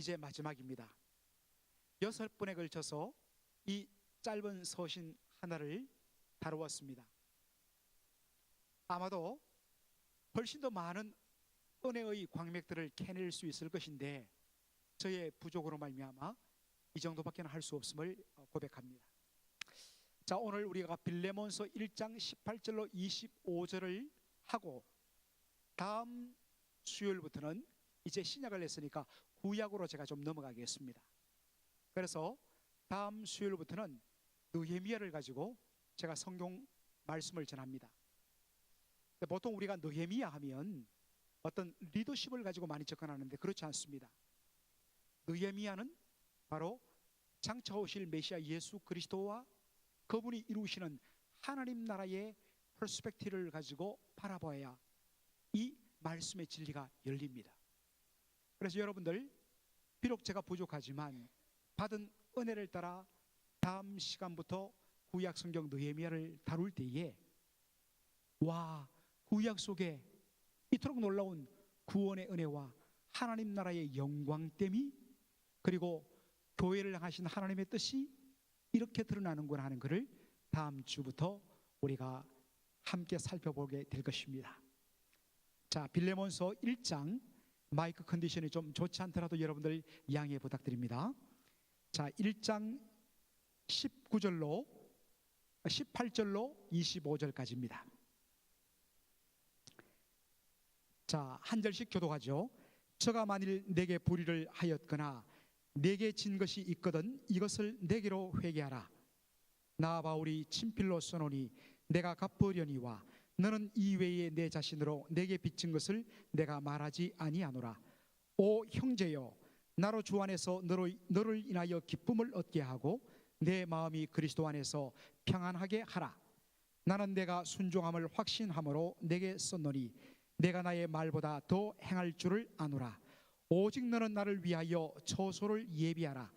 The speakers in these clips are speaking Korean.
이제 마지막입니다. 6번에 걸쳐서 이 짧은 서신 하나를 다루었습니다. 아마도 훨씬 더 많은 은혜의 광맥들을 캐낼 수 있을 것인데 저의 부족으로 말미암아 이 정도밖에 할 수 없음을 고백합니다. 자, 오늘 우리가 빌레몬서 1장 18절로 25절을 하고 다음 수요일부터는 이제 신약을 했으니까 구약으로 제가 좀 넘어가겠습니다. 그래서 다음 수요일부터는 느헤미야를 가지고 제가 성경 말씀을 전합니다. 보통 우리가 느헤미야 하면 어떤 리더십을 가지고 많이 접근하는데 그렇지 않습니다. 느헤미야는 바로 장차 오실 메시아 예수 그리스도와 그분이 이루시는 하나님 나라의 퍼스펙티브를 가지고 바라봐야 이 말씀의 진리가 열립니다. 그래서 여러분들, 비록 제가 부족하지만 받은 은혜를 따라 다음 시간부터 구약 성경 느헤미야를 다룰 때에 와, 구약 속에 이토록 놀라운 구원의 은혜와 하나님 나라의 영광됨이 그리고 교회를 향하신 하나님의 뜻이 이렇게 드러나는구나 하는 것을 다음 주부터 우리가 함께 살펴보게 될 것입니다. 자, 빌레몬서 1장 마이크 컨디션이 좀 좋지 않더라도 여러분들 양해 부탁드립니다. 자, 1장 18절로 25절까지입니다. 자, 한 절씩 교독하죠. 저가 만일 내게 불의를 하였거나 내게 진 것이 있거든 이것을 내게로 회개하라. 나 바울이 친필로 써노니 내가 갚으려니와 너는 이외에 내 자신으로 내게 빚진 것을 내가 말하지 아니하노라. 오 형제여, 나로 주 안에서 너를 인하여 기쁨을 얻게 하고 내 마음이 그리스도 안에서 평안하게 하라. 나는 내가 순종함을 확신함으로 내게 썼노니 내가 나의 말보다 더 행할 줄을 아노라. 오직 너는 나를 위하여 처소를 예비하라.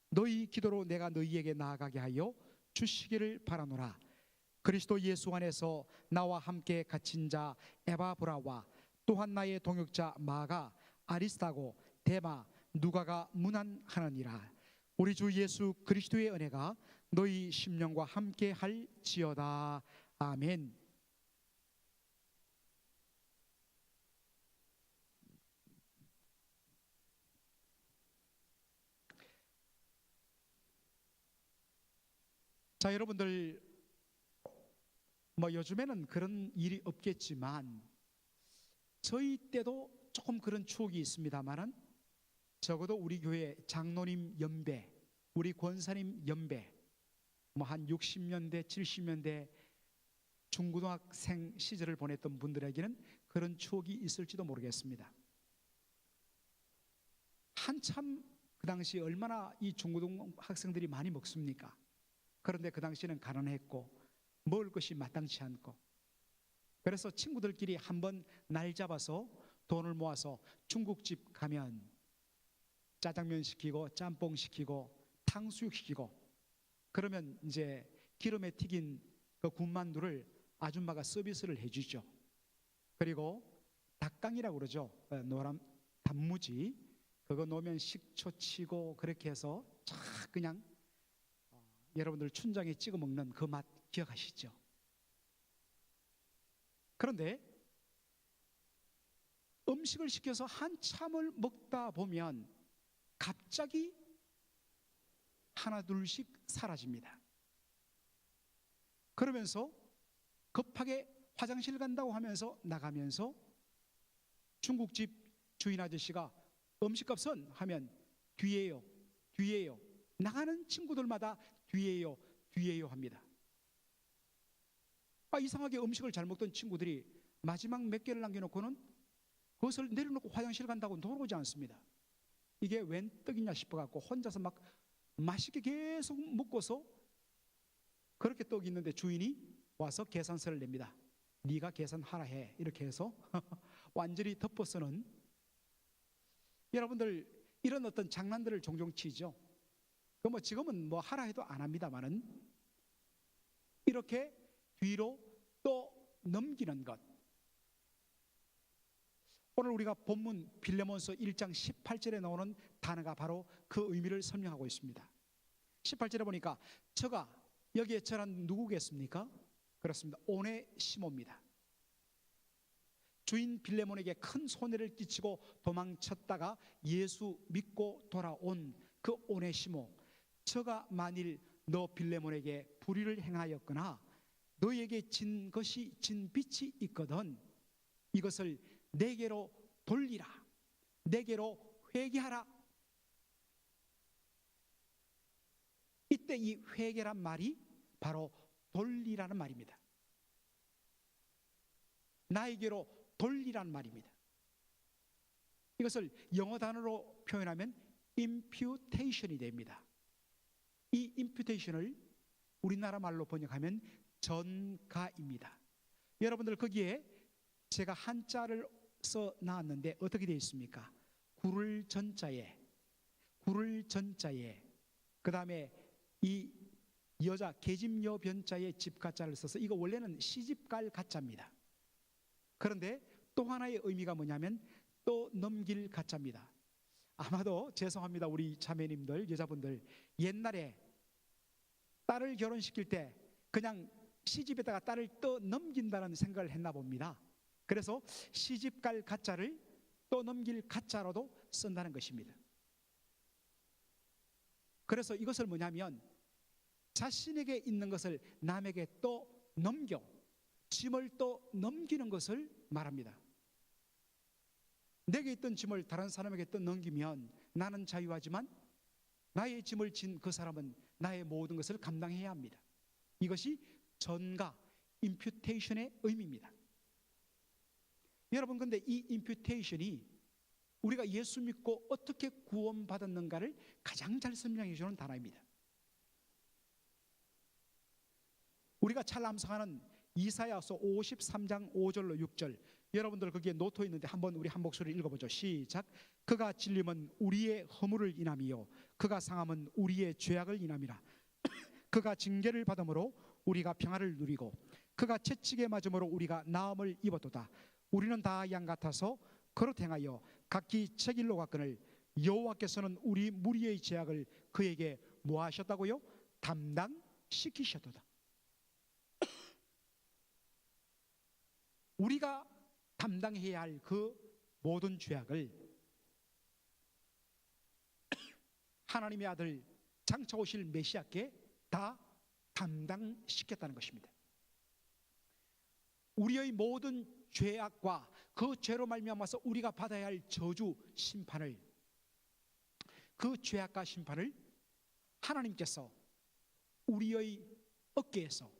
너희 기도로 내가 너희에게 나아가게 하여 주시기를 바라노라. 그리스도 예수 안에서 나와 함께 갇힌 자 에바브라와 또한 나의 동역자 마가, 아리스타고, 데마, 누가가 문안하느니라. 우리 주 예수 그리스도의 은혜가 너희 심령과 함께 할지어다. 아멘. 자, 여러분들 요즘에는 그런 일이 없겠지만 저희 때도 조금 그런 추억이 있습니다만은 적어도 우리 교회 장로님 연배, 우리 권사님 연배, 한 60년대, 70년대 중고등학생 시절을 보냈던 분들에게는 그런 추억이 있을지도 모르겠습니다. 한참 그 당시 얼마나 이 중고등학생들이 많이 먹습니까? 그런데 그 당시에는 가난했고 먹을 것이 마땅치 않고 그래서 친구들끼리 한번 날 잡아서 돈을 모아서 중국집 가면 짜장면 시키고 짬뽕 시키고 탕수육 시키고 그러면 이제 기름에 튀긴 그 군만두를 아줌마가 서비스를 해주죠. 그리고 닭강이라고 그러죠. 노란 단무지 그거 놓으면 식초 치고 그렇게 해서 쫙 그냥 여러분들 춘장에 찍어 먹는 그 맛 기억하시죠? 그런데 음식을 시켜서 한참을 먹다 보면 갑자기 하나 둘씩 사라집니다. 그러면서 급하게 화장실 간다고 하면서 나가면서 중국집 주인 아저씨가 음식값은 하면 뒤에요, 뒤에요. 나가는 친구들마다 뒤에요, 뒤에요 합니다. 이상하게 음식을 잘 먹던 친구들이 마지막 몇 개를 남겨놓고는 그것을 내려놓고 화장실 간다고 돌아오지 않습니다. 이게 웬 떡이냐 싶어갖고 혼자서 막 맛있게 계속 먹고서 그렇게 떡이 있는데 주인이 와서 계산서를 냅니다. 네가 계산하라 해. 이렇게 해서 완전히 덮어서는 여러분들 이런 어떤 장난들을 종종 치죠. 지금은 하라 해도 안 합니다만은 이렇게 뒤로 또 넘기는 것. 오늘 우리가 본문 빌레몬서 1장 18절에 나오는 단어가 바로 그 의미를 설명하고 있습니다. 18절에 보니까 저가, 여기에 저란 누구겠습니까? 그렇습니다. 오네시모입니다. 주인 빌레몬에게 큰 손해를 끼치고 도망쳤다가 예수 믿고 돌아온 그 오네시모, 저가 만일 너 빌레몬에게 불의를 행하였거나 너에게 진 것이 진 빚이 있거든 이것을 내게로 돌리라, 내게로 회개하라. 이때 이 회개란 말이 바로 돌리라는 말입니다. 나에게로 돌리라는 말입니다. 이것을 영어 단어로 표현하면 imputation이 됩니다. 이 imputation을 우리나라 말로 번역하면 전가입니다. 여러분들 거기에 제가 한자를 써 놨는데 어떻게 되어 있습니까? 구를 전자에 그 다음에 이 여자 계집여 변자에 집가자를 써서 이거 원래는 시집갈 가자입니다. 그런데 또 하나의 의미가 뭐냐면 또 넘길 가자입니다. 아마도 죄송합니다 우리 자매님들 여자분들, 옛날에 딸을 결혼시킬 때 그냥 시집에다가 딸을 또 넘긴다는 생각을 했나 봅니다. 그래서 시집갈 가짜를 또 넘길 가짜로도 쓴다는 것입니다. 그래서 이것을 뭐냐면 자신에게 있는 것을 남에게 또 넘겨, 짐을 또 넘기는 것을 말합니다. 내게 있던 짐을 다른 사람에게 또 넘기면 나는 자유하지만 나의 짐을 진 그 사람은 나의 모든 것을 감당해야 합니다. 이것이 전가, imputation의 의미입니다. 여러분, 근데 이 imputation이 우리가 예수 믿고 어떻게 구원받았는가를 가장 잘 설명해 주는 단어입니다. 우리가 잘 암송하는 이사야서 53장 5절로 6절, 여러분들 거기에 노트 있는데 한번 우리 한 목소리 읽어보죠. 시작. 그가 찔림은 우리의 허물을 인함이요 그가 상함은 우리의 죄악을 인함이라. 그가 징계를 받음으로 우리가 평화를 누리고 그가 채찍에 맞음으로 우리가 나음을 입었도다. 우리는 다 양 같아서 그릇 행하여 각기 책일로 갔거늘 여호와께서는 우리 무리의 죄악을 그에게 뭐 하셨다고요? 담당시키셨도다. 우리가 담당해야 할 그 모든 죄악을 하나님의 아들 장차 오실 메시아께 다 담당시켰다는 것입니다. 우리의 모든 죄악과 그 죄로 말미암아서 우리가 받아야 할 저주 심판을, 그 죄악과 심판을 하나님께서 우리의 어깨에서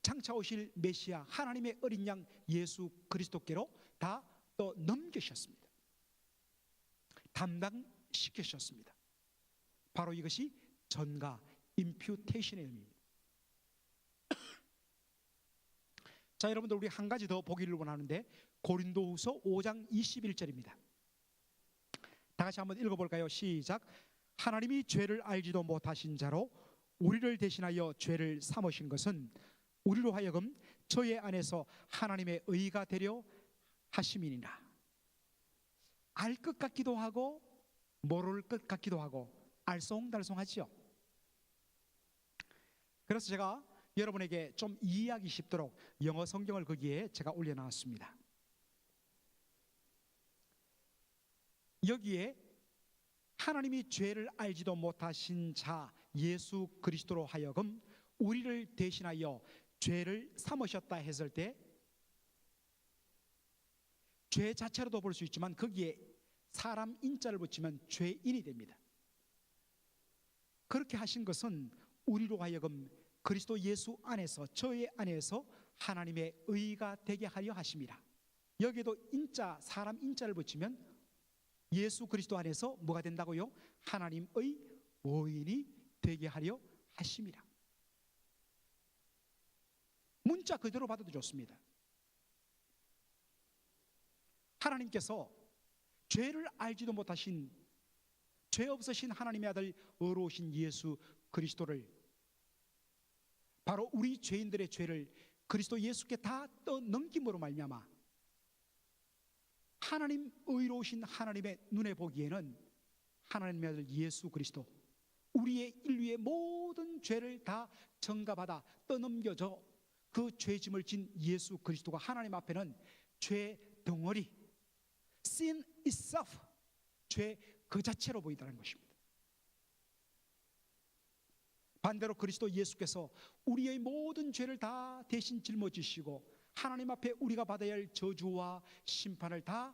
장차 오실 메시아 하나님의 어린 양 예수 그리스도께로 다 또 넘기셨습니다. 담당시키셨습니다. 바로 이것이 전가, imputation의 의미입니다. 자, 여러분들 우리 한 가지 더 보기를 원하는데 고린도후서 5장 21절입니다. 다 같이 한번 읽어볼까요? 시작. 하나님이 죄를 알지도 못하신 자로 우리를 대신하여 죄를 삼으신 것은 우리로 하여금 저의 안에서 하나님의 의가 되려 하심이니라. 알 것 같기도 하고 모를 것 같기도 하고 알쏭달쏭하지요. 그래서 제가 여러분에게 좀 이해하기 쉽도록 영어 성경을 거기에 제가 올려놨습니다. 여기에 하나님이 죄를 알지도 못하신 자 예수 그리스도로 하여금 우리를 대신하여 죄를 삼으셨다 했을 때 죄 자체로도 볼 수 있지만 거기에 사람 인자를 붙이면 죄인이 됩니다. 그렇게 하신 것은 우리로 하여금 그리스도 예수 안에서, 저의 안에서 하나님의 의가 되게 하려 하심이라. 여기에도 인자, 사람 인자를 붙이면 예수 그리스도 안에서 뭐가 된다고요? 하나님의 의인이 되게 하려 하심이라. 문자 그대로 받아도 좋습니다. 하나님께서 죄를 알지도 못하신, 죄 없으신 하나님의 아들 의로우신 예수 그리스도를, 바로 우리 죄인들의 죄를 그리스도 예수께 다 떠넘김으로 말미암아 하나님 의로우신 하나님의 눈에 보기에는 하나님의 아들 예수 그리스도, 우리의 인류의 모든 죄를 다 전가받아 떠넘겨져 그 죄짐을 진 예수 그리스도가 하나님 앞에는 죄 덩어리, sin itself, 죄 그 자체로 보인다는 것입니다. 반대로 그리스도 예수께서 우리의 모든 죄를 다 대신 짊어지시고 하나님 앞에 우리가 받아야 할 저주와 심판을 다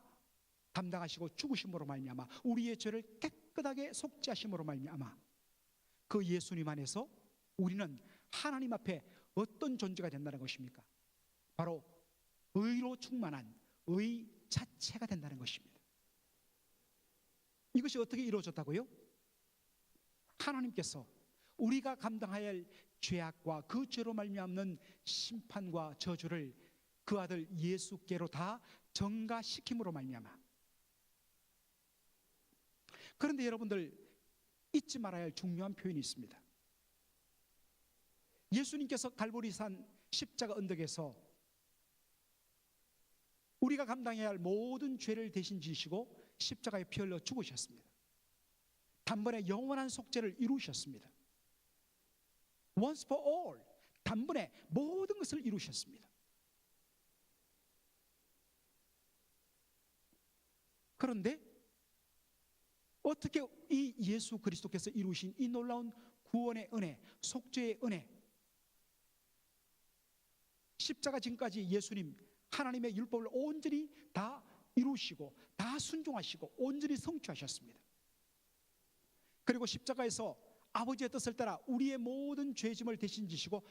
담당하시고 죽으심으로 말미암아 우리의 죄를 깨끗하게 속죄하심으로 말미암아 그 예수님 안에서 우리는 하나님 앞에 어떤 존재가 된다는 것입니까? 바로 의로 충만한 의 자체가 된다는 것입니다. 이것이 어떻게 이루어졌다고요? 하나님께서 우리가 감당해야 할 죄악과 그 죄로 말미암는 심판과 저주를 그 아들 예수께로 다 전가시킴으로 말미암아. 그런데 여러분들 잊지 말아야 할 중요한 표현이 있습니다. 예수님께서 갈보리산 십자가 언덕에서 우리가 감당해야 할 모든 죄를 대신 지시고 십자가에 피 흘려 죽으셨습니다. 단번에 영원한 속죄를 이루셨습니다. Once for all, 단번에 모든 것을 이루셨습니다. 그런데 어떻게 이 예수 그리스도께서 이루신 이 놀라운 구원의 은혜, 속죄의 은혜, 십자가 지금까지 예수님 하나님의 율법을 온전히 다 이루시고 다 순종하시고 온전히 성취하셨습니다. 그리고 십자가에서 아버지의 뜻을 따라 우리의 모든 죄짐을 대신 지시고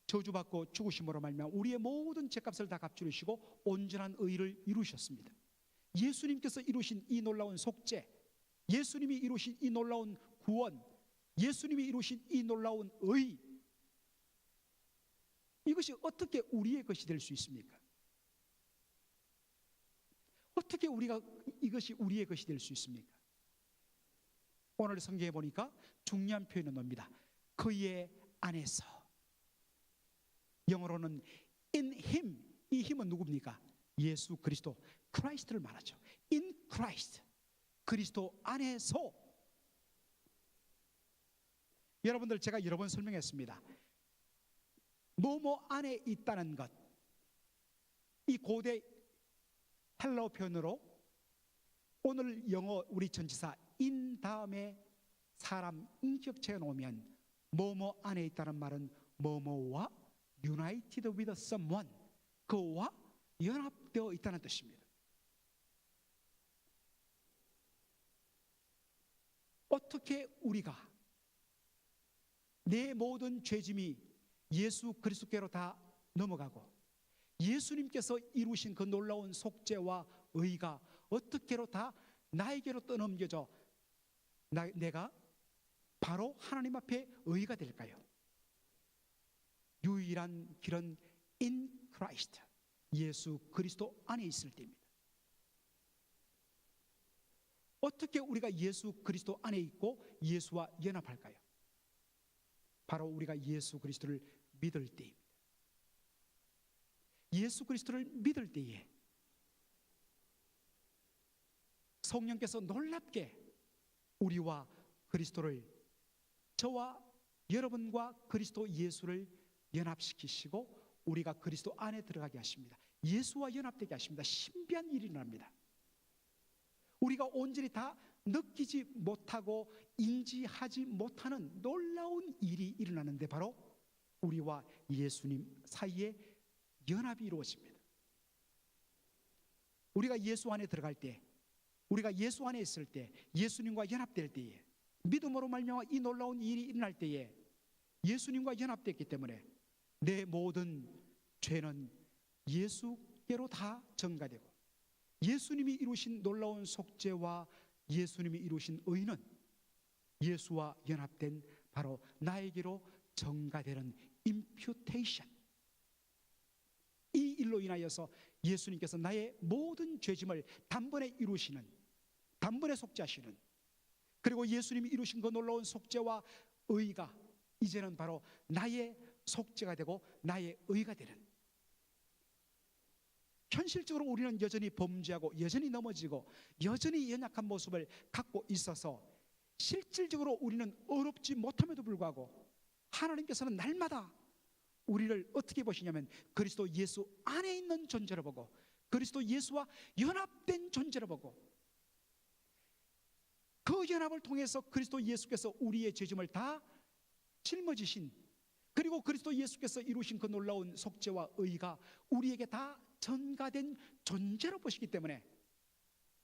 저주받고 죽으심으로 말미암아 우리의 모든 죄값을 다 갚주시고 온전한 의를 이루셨습니다. 예수님께서 이루신 이 놀라운 속죄, 예수님이 이루신 이 놀라운 구원, 예수님이 이루신 이 놀라운 의, 이것이 어떻게 우리의 것이 될 수 있습니까? 어떻게 이것이 우리의 것이 될 수 있습니까? 오늘 성경에 보니까 중요한 표현은 뭡니다. 그의 안에서. 영어로는 in him. 이 힘은 누굽니까? 예수 그리스도, 크라이스트를 말하죠. in Christ. 그리스도 안에서. 여러분들 제가 여러 번 설명했습니다. 뭐뭐 안에 있다는 것, 이 고대 헬라어 표현으로 오늘 영어 우리 전치사 in 다음에 사람 인격체가 나오면 뭐뭐 안에 있다는 말은 뭐뭐와 united with someone, 그와 연합되어 있다는 뜻입니다. 어떻게 우리가 내 모든 죄짐이 예수 그리스도께로 다 넘어가고 예수님께서 이루신 그 놀라운 속죄와 의가 어떻게로 다 나에게로 떠넘겨져 내가 바로 하나님 앞에 의가 될까요? 유일한 길은 in Christ, 예수 그리스도 안에 있을 때입니다. 어떻게 우리가 예수 그리스도 안에 있고 예수와 연합할까요? 바로 우리가 예수 그리스도를 믿을 때입니다. 예수 그리스도를 믿을 때에 성령께서 놀랍게 우리와 그리스도를, 저와 여러분과 그리스도 예수를 연합시키시고 우리가 그리스도 안에 들어가게 하십니다. 예수와 연합되게 하십니다. 신비한 일이 일어납니다. 우리가 온전히 다 느끼지 못하고 인지하지 못하는 놀라운 일이 일어나는데 바로 우리와 예수님 사이에 연합이 이루어집니다. 우리가 예수 안에 들어갈 때, 우리가 예수 안에 있을 때, 예수님과 연합될 때에, 믿음으로 말미암아 이 놀라운 일이 일어날 때에 예수님과 연합됐기 때문에 내 모든 죄는 예수께로 다 전가되고 예수님이 이루신 놀라운 속죄와 예수님이 이루신 의는 예수와 연합된 바로 나에게로 전가되는 임퓨테이션, 이 일로 인하여서 예수님께서 나의 모든 죄짐을 단번에 이루시는, 단번에 속죄하시는, 그리고 예수님이 이루신 그 놀라운 속죄와 의가 이제는 바로 나의 속죄가 되고 나의 의가 되는, 현실적으로 우리는 여전히 범죄하고 여전히 넘어지고 여전히 연약한 모습을 갖고 있어서 실질적으로 우리는 어렵지 못함에도 불구하고 하나님께서는 날마다 우리를 어떻게 보시냐면 그리스도 예수 안에 있는 존재로 보고 그리스도 예수와 연합된 존재로 보고 그 연합을 통해서 그리스도 예수께서 우리의 죄짐을 다 짊어지신, 그리고 그리스도 예수께서 이루신 그 놀라운 속죄와 의가 우리에게 다 전가된 존재로 보시기 때문에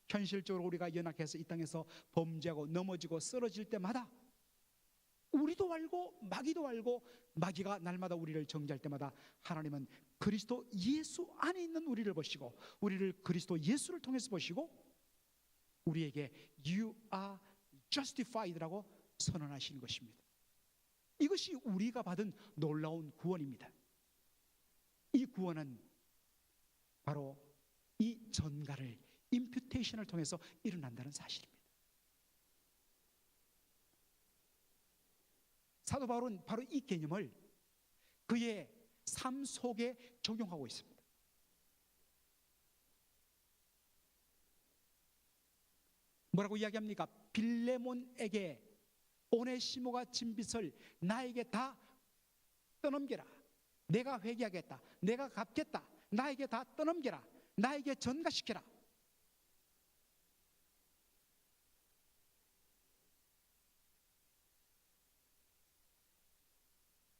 현실적으로 우리가 연약해서 이 땅에서 범죄하고 넘어지고 쓰러질 때마다 우리도 알고 마귀도 알고 마귀가 날마다 우리를 정죄할 때마다 하나님은 그리스도 예수 안에 있는 우리를 보시고 우리를 그리스도 예수를 통해서 보시고 우리에게 You are justified라고 선언하시는 것입니다. 이것이 우리가 받은 놀라운 구원입니다. 이 구원은 바로 이 전가를 임퓨테이션을 통해서 일어난다는 사실입니다. 사도 바울은 바로 이 개념을 그의 삶 속에 적용하고 있습니다. 뭐라고 이야기합니까? 빌레몬에게 오네시모가 진 빚을 나에게 다 떠넘겨라. 내가 회개하겠다. 내가 갚겠다. 나에게 다 떠넘겨라. 나에게 전가시켜라.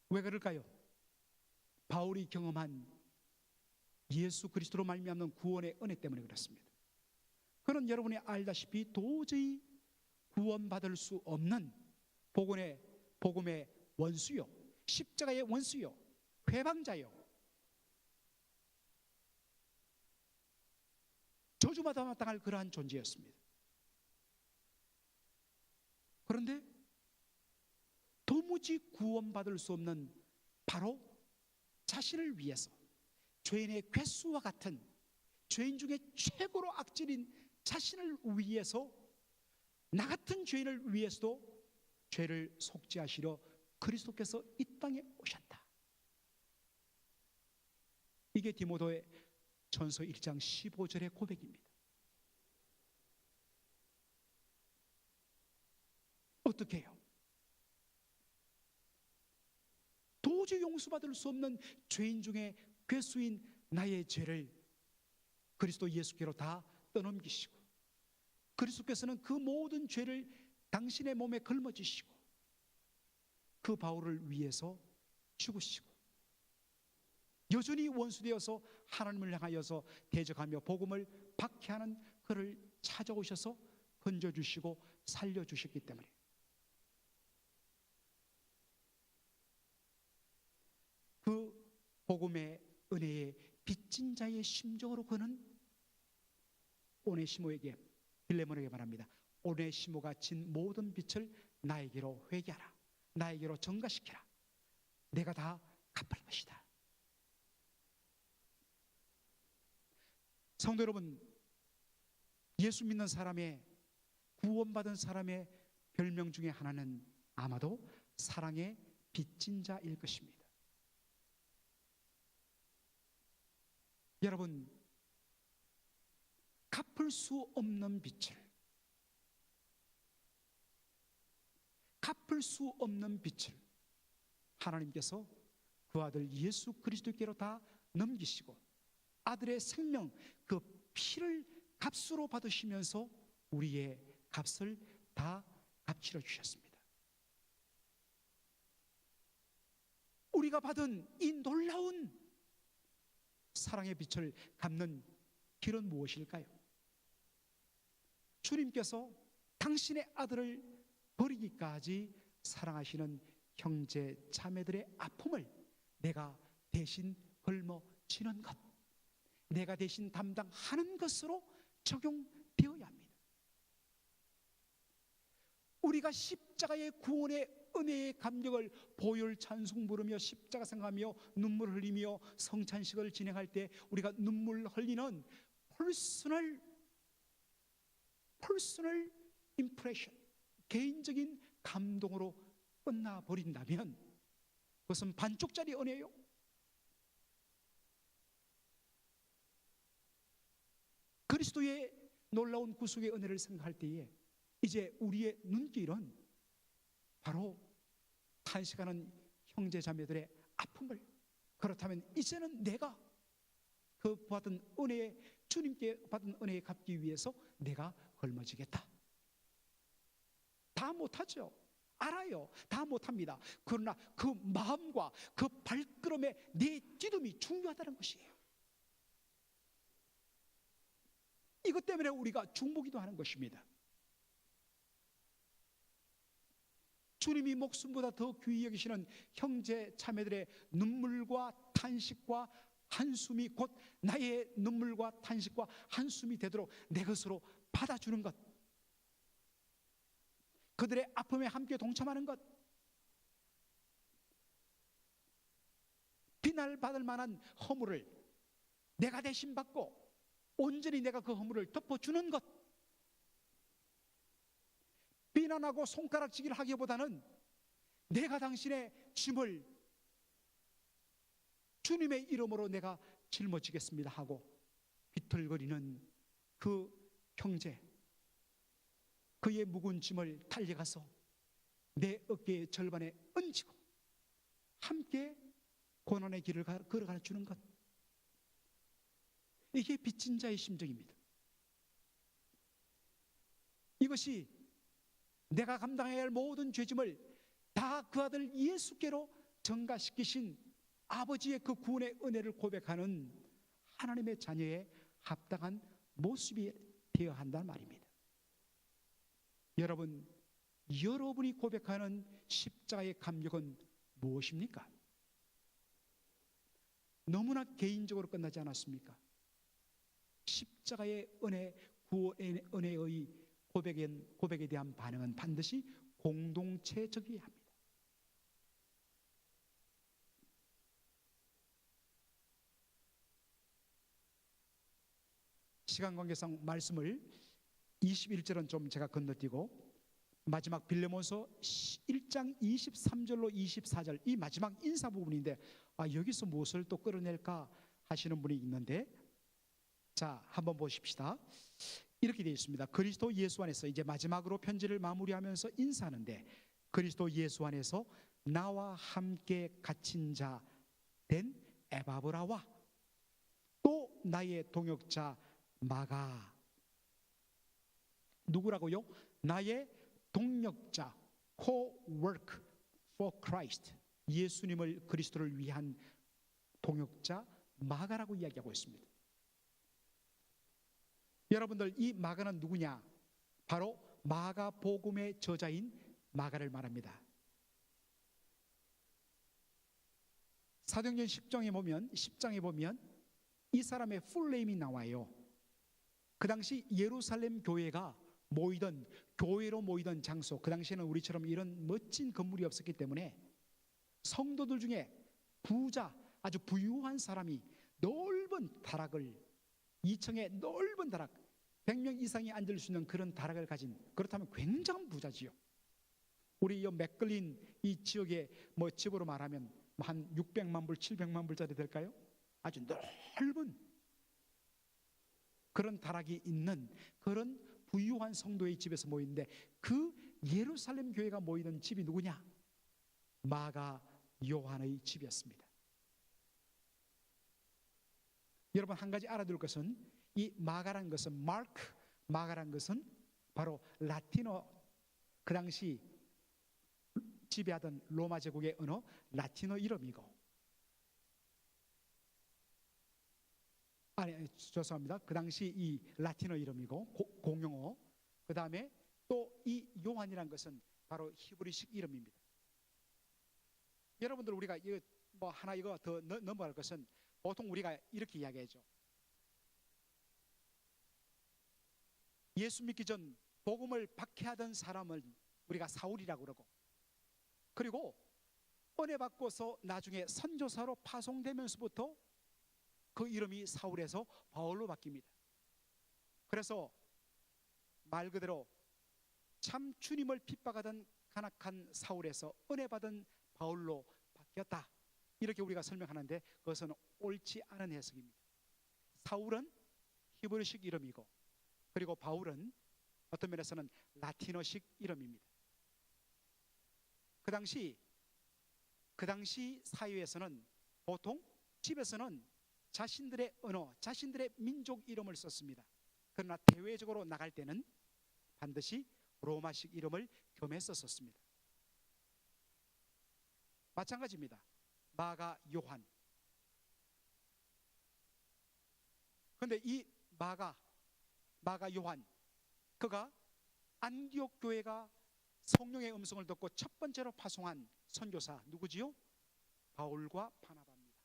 왜 그럴까요? 바울이 경험한 예수 그리스도로 말미암는 구원의 은혜 때문에 그렇습니다. 그는 여러분이 알다시피 도저히 구원받을 수 없는 복음의 원수요, 십자가의 원수요, 회방자요, 저주마다 마땅할 그러한 존재였습니다. 그런데 도무지 구원받을 수 없는 바로 자신을 위해서 죄인의 괴수와 같은 죄인 중에 최고로 악질인 자신을 위해서 나 같은 죄인을 위해서도 죄를 속죄하시려 그리스도께서 이 땅에 오셨다. 이게 디모데 전서 1장 15절의 고백입니다. 어떻게 해요? 도저히 용서받을 수 없는 죄인 중에 괴수인 나의 죄를 그리스도 예수께로 다 떠넘기시고 그리스도께서는 그 모든 죄를 당신의 몸에 걸머지시고 그 바울을 위해서 죽으시고 여전히 원수되어서 하나님을 향하여서 대적하며 복음을 박해하는 그를 찾아오셔서 건져주시고 살려주셨기 때문에 그 복음의 은혜의 빚진 자의 심정으로 그는 오네시모에게 빌레몬에게 말합니다. 오네시모가 진 모든 빚을 나에게로 회개하라. 나에게로 전가시키라. 내가 다 갚을 것이다. 성도 여러분, 예수 믿는 사람의 구원받은 사람의 별명 중에 하나는 아마도 사랑의 빚진 자일 것입니다. 여러분, 갚을 수 없는 빚을 하나님께서 그 아들 예수 그리스도께로 다 넘기시고 아들의 생명 그 피를 값으로 받으시면서 우리의 값을 다 값치러 주셨습니다. 우리가 받은 이 놀라운 사랑의 빛을 갚는 길은 무엇일까요? 주님께서 당신의 아들을 버리기까지 사랑하시는 형제 자매들의 아픔을 내가 대신 걸머지는 것, 내가 대신 담당하는 것으로 적용되어야 합니다. 우리가 십자가의 구원의 은혜의 감격을 보혈 찬송 부르며 십자가 생각하며 눈물 흘리며 성찬식을 진행할 때 우리가 눈물 흘리는 퍼스널 임프레션, 개인적인 감동으로 끝나버린다면 그것은 반쪽짜리 은혜요. 그리스도의 놀라운 구속의 은혜를 생각할 때에 이제 우리의 눈길은 바로 탄식하는 형제 자매들의 아픔을, 그렇다면 이제는 내가 그 받은 은혜에, 주님께 받은 은혜에 갚기 위해서 내가 걸머지겠다. 다 못하죠. 알아요. 다 못합니다. 그러나 그 마음과 그 발걸음의 내 뛰음이 중요하다는 것이에요. 이것 때문에 우리가 중보기도 하는 것입니다. 주님이 목숨보다 더 귀히 여기시는 형제 자매들의 눈물과 탄식과 한숨이 곧 나의 눈물과 탄식과 한숨이 되도록 내 것으로 받아주는 것, 그들의 아픔에 함께 동참하는 것, 비난받을 만한 허물을 내가 대신 받고 온전히 내가 그 허물을 덮어주는 것, 비난하고 손가락질을 하기보다는 내가 당신의 짐을 주님의 이름으로 내가 짊어지겠습니다 하고 비틀거리는 그 형제, 그의 묵은 짐을 달려가서 내 어깨의 절반에 얹고 함께 고난의 길을 걸어가 주는 것, 이게 빚진 자의 심정입니다. 이것이 내가 감당해야 할 모든 죄짐을 다 그 아들 예수께로 전가시키신 아버지의 그 구원의 은혜를 고백하는 하나님의 자녀의 합당한 모습이 되어야 한다는 말입니다. 여러분, 여러분이 고백하는 십자가의 감격은 무엇입니까? 너무나 개인적으로 끝나지 않았습니까? 십자가의 은혜, 구원의 은혜의 고백에 대한 반응은 반드시 공동체적이어야 합니다. 시간 관계상 말씀을 21절은 좀 제가 건너뛰고 마지막 빌레몬서 1장 23절로 24절, 이 마지막 인사 부분인데 여기서 무엇을 또 끌어낼까 하시는 분이 있는데, 자, 한번 보십시다. 이렇게 되어 있습니다. 그리스도 예수 안에서, 이제 마지막으로 편지를 마무리하면서 인사하는데, 그리스도 예수 안에서 나와 함께 갇힌 자 된 에바브라와 또 나의 동역자 마가, 누구라고요? 나의 동역자, co-work for Christ, 예수님을, 그리스도를 위한 동역자 마가라고 이야기하고 있습니다. 여러분들, 이 마가는 누구냐? 바로 마가복음의 저자인 마가를 말합니다. 사도행전 10장에 보면 이 사람의 풀네임이 나와요. 그 당시 예루살렘 교회가 교회로 모이던 장소, 그 당시에는 우리처럼 이런 멋진 건물이 없었기 때문에 성도들 중에 부자, 아주 부유한 사람이 넓은 다락을, 2층의 넓은 다락, 100명 이상이 앉을 수 있는 그런 다락을 가진, 그렇다면 굉장한 부자지요. 우리 이 맥걸린 이 지역의 집으로 말하면 한 600만 불, 700만 불짜리 될까요? 아주 넓은 그런 다락이 있는 그런 부유한 성도의 집에서 모이는데, 그 예루살렘 교회가 모이는 집이 누구냐? 마가 요한의 집이었습니다. 여러분, 한 가지 알아둘 것은, 이 마가란 것은, 마가란 것은 바로 라틴어, 그 당시 지배하던 로마 제국의 언어 라틴어 이름이고, 죄송합니다. 그 당시 이 라틴어 이름이고 공용어, 그 다음에 또 이 요한이란 것은 바로 히브리식 이름입니다. 여러분들, 우리가 이거 이거 더 넘어갈 것은, 보통 우리가 이렇게 이야기하죠. 예수 믿기 전 복음을 박해하던 사람을 우리가 사울이라고 그러고, 그리고 은혜 받고서 나중에 선교사로 파송되면서부터 그 이름이 사울에서 바울로 바뀝니다. 그래서 말 그대로 참 주님을 핍박하던 간악한 사울에서 은혜 받은 바울로 바뀌었다, 이렇게 우리가 설명하는데, 그것은 옳지 않은 해석입니다. 사울은 히브리식 이름이고, 그리고 바울은 어떤 면에서는 라틴어식 이름입니다. 그 당시 사회에서는 보통 집에서는 자신들의 언어, 자신들의 민족 이름을 썼습니다. 그러나 대외적으로 나갈 때는 반드시 로마식 이름을 겸해서 썼습니다. 마찬가지입니다. 마가 요한. 그런데 이 마가 요한, 그가 안디옥 교회가 성령의 음성을 듣고 첫 번째로 파송한 선교사 누구지요? 바울과 바나바입니다.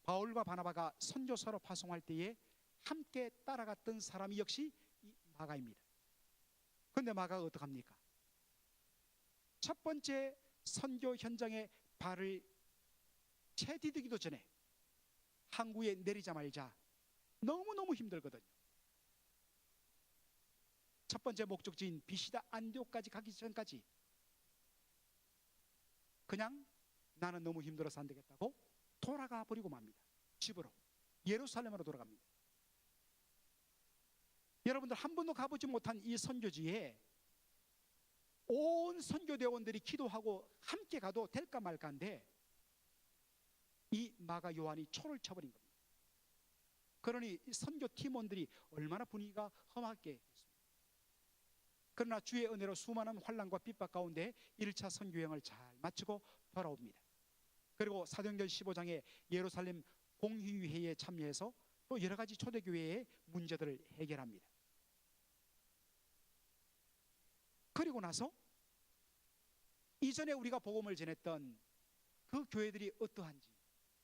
바울과 바나바가 선교사로 파송할 때에 함께 따라갔던 사람이 역시 이 마가입니다. 그런데 마가가 어떡합니까? 첫 번째 선교 현장에 발을 채 디디기도 전에 항구에 내리자마자 너무너무 힘들거든요. 첫 번째 목적지인 비시다 안디옥까지 가기 전까지 그냥 나는 너무 힘들어서 안 되겠다고 돌아가 버리고 맙니다. 집으로, 예루살렘으로 돌아갑니다. 여러분들 한 번도 가보지 못한 이 선교지에 온 선교대원들이 기도하고 함께 가도 될까 말까인데 이 마가 요한이 초를 쳐버린 겁니다. 그러니 선교 팀원들이 얼마나 분위기가 험하게 했습니다. 그러나 주의 은혜로 수많은 환난과 핍박 가운데 1차 선교여행을 잘 마치고 돌아옵니다. 그리고 사도행전 15장에 예루살렘 공회의에 참여해서 또 여러 가지 초대교회의 문제들을 해결합니다. 그리고 나서 이전에 우리가 복음을 전했던 그 교회들이 어떠한지,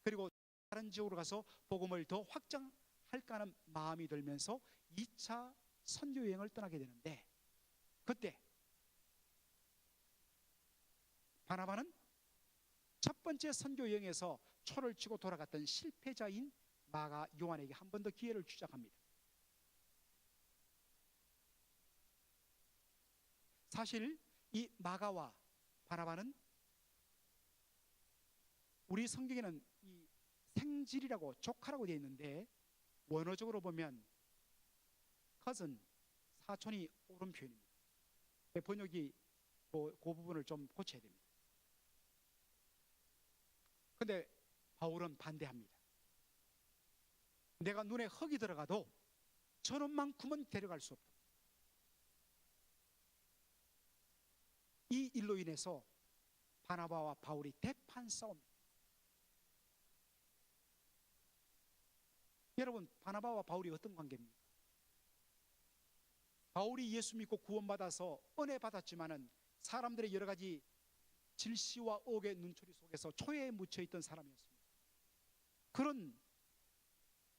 그리고 다른 지역으로 가서 복음을 더 확장할까 하는 마음이 들면서 2차 선교여행을 떠나게 되는데, 그때 바나바는 첫 번째 선교여행에서 초를 치고 돌아갔던 실패자인 마가 요한에게 한 번 더 기회를 주작합니다. 사실 이 마가와 바나바는 우리 성경에는 이 생질이라고, 조카라고 되어 있는데 원어적으로 보면 cousin, 사촌이 옳은 표현입니다. 번역이 그 부분을 좀 고쳐야 됩니다. 그런데 바울은 반대합니다. 내가 눈에 흙이 들어가도 저놈만큼은 데려갈 수 없다. 이 일로 인해서 바나바와 바울이 대판 싸웁니다. 여러분, 바나바와 바울이 어떤 관계입니까? 바울이 예수 믿고 구원받아서 은혜 받았지만은 사람들의 여러 가지 질시와 억의 눈초리 속에서 초해에 묻혀 있던 사람이었습니다. 그런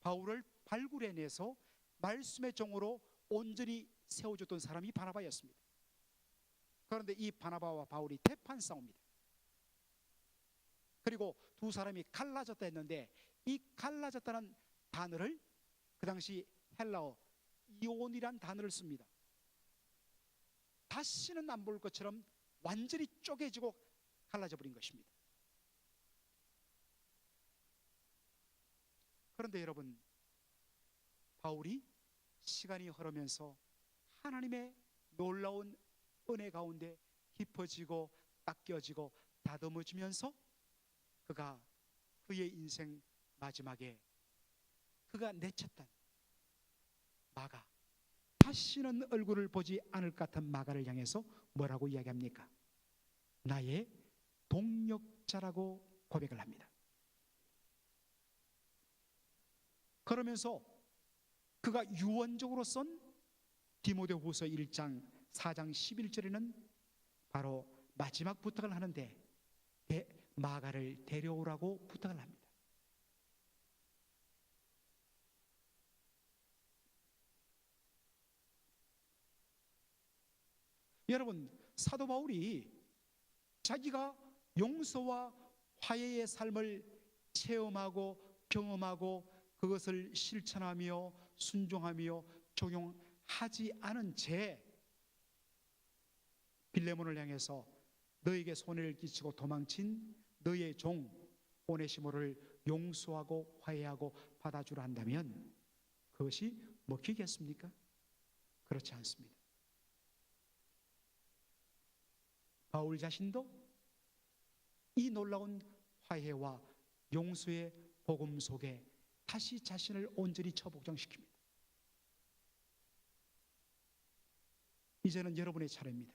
바울을 발굴해내서 말씀의 종으로 온전히 세워줬던 사람이 바나바였습니다. 그런데 이 바나바와 바울이 대판 싸웁니다. 그리고 두 사람이 갈라졌다 했는데 이 갈라졌다는 단어를 그 당시 헬라어 이온이란 단어를 씁니다. 다시는 안 볼 것처럼 완전히 쪼개지고 갈라져 버린 것입니다. 그런데 여러분, 바울이 시간이 흐르면서 하나님의 놀라운 은혜 가운데 깊어지고 닦여지고 다듬어지면서 그가 그의 인생 마지막에 그가 내쳤던 마가, 다시는 얼굴을 보지 않을 것 같은 마가를 향해서 뭐라고 이야기합니까? 나의 동력자라고 고백을 합니다. 그러면서 그가 유언적으로 쓴 디모데후서 1장 4장 11절에는 바로 마지막 부탁을 하는데 마가를 데려오라고 부탁을 합니다. 여러분, 사도 바울이 자기가 용서와 화해의 삶을 체험하고 경험하고 그것을 실천하며 순종하며 적용하지 않은 채 빌레몬을 향해서 너에게 손해를 끼치고 도망친 너의 종 오네시모를 용서하고 화해하고 받아주라 한다면 그것이 먹히겠습니까? 그렇지 않습니다. 바울 자신도 이 놀라운 화해와 용서의 복음 속에 다시 자신을 온전히 처복장시킵니다. 이제는 여러분의 차례입니다.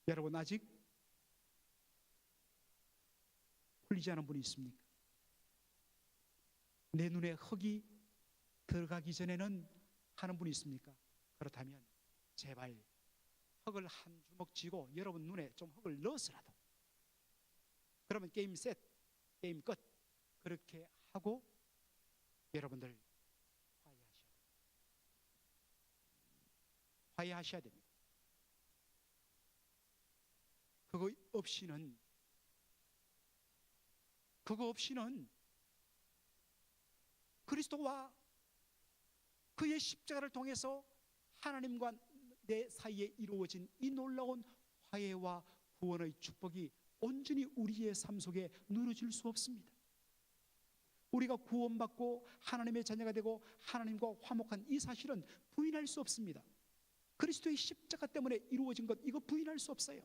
여러분 아직 풀리지 않은 분이 있습니까? 내 눈에 흙이 들어가기 전에는 하는 분이 있습니까? 그렇다면 제발 흙을 한 주먹 쥐고 여러분 눈에 좀 흙을 넣어서라도, 그러면 게임 셋, 게임 끝, 그렇게 하고 여러분들 화해하셔야 됩니다. 그거 없이는 그리스도와 그의 십자가를 통해서 하나님과 내 사이에 이루어진 이 놀라운 화해와 구원의 축복이 온전히 우리의 삶 속에 누려질 수 없습니다. 우리가 구원받고 하나님의 자녀가 되고 하나님과 화목한 이 사실은 부인할 수 없습니다. 그리스도의 십자가 때문에 이루어진 것, 이거 부인할 수 없어요.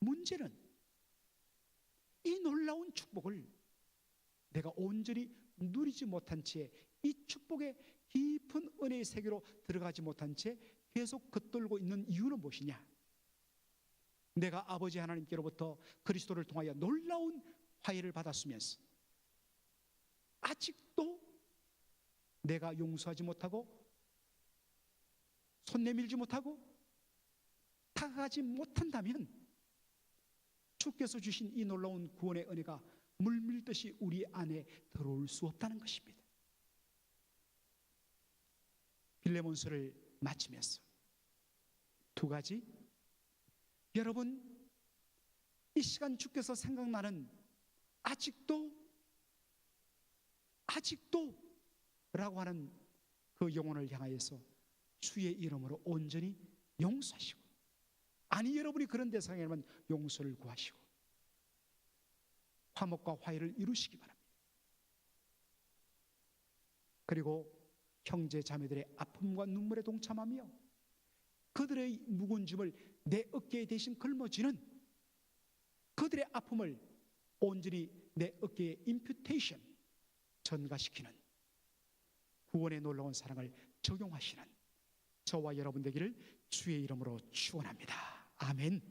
문제는 이 놀라운 축복을 내가 온전히 누리지 못한 채, 이 축복의 깊은 은혜의 세계로 들어가지 못한 채 계속 겉돌고 있는 이유는 무엇이냐? 내가 아버지 하나님께로부터 그리스도를 통하여 놀라운 화해를 받았으면서 아직도 내가 용서하지 못하고 손 내밀지 못하고 다가가지 못한다면 주께서 주신 이 놀라운 구원의 은혜가 물밀듯이 우리 안에 들어올 수 없다는 것입니다. 빌레몬서를 마치면서 두 가지, 여러분 이 시간 주께서 생각나는 아직도 라고 하는 그 영혼을 향하여서 주의 이름으로 온전히 용서하시고, 아니 여러분이 그런 대상이라면 용서를 구하시고 화목과 화해를 이루시기 바랍니다. 그리고 형제 자매들의 아픔과 눈물에 동참하며 그들의 무거운 짐을 내 어깨에 대신 걸머쥐는, 그들의 아픔을 온전히 내 어깨에 임퓨테이션, 전가시키는 구원의 놀라운 사랑을 적용하시는 저와 여러분 되기를 주의 이름으로 축원합니다. 아멘.